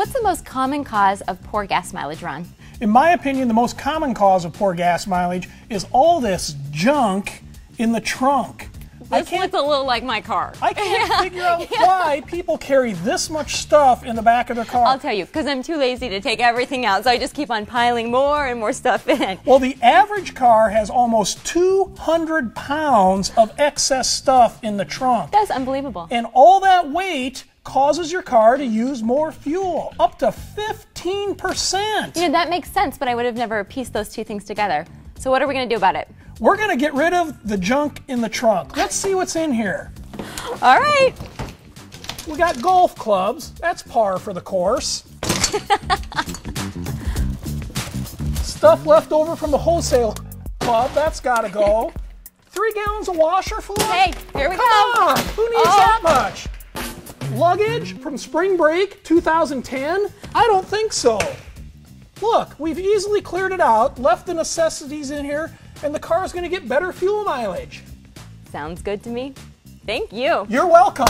What's the most common cause of poor gas mileage, Ron? In my opinion, the most common cause of poor gas mileage is all this junk in the trunk. This looks a little like my car. I can't figure out why people carry this much stuff in the back of their car. I'll tell you, because I'm too lazy to take everything out, so I just keep on piling more and more stuff in. Well, the average car has almost 200 pounds of excess stuff in the trunk. That's unbelievable. And all that weight causes your car to use more fuel, up to 15%. You know, that makes sense, but I would have never pieced those two things together. So what are we going to do about it? We're going to get rid of the junk in the trunk. Let's see what's in here. All right. We got golf clubs. That's par for the course. Stuff left over from the wholesale club. That's got to go. 3 gallons of washer fluid. Hey, here we go. Come on. Who needs that much? Luggage from spring break 2010? I don't think so. Look, we've easily cleared it out, left the necessities in here, and the car is going to get better fuel mileage. Sounds good to me. Thank you. You're welcome.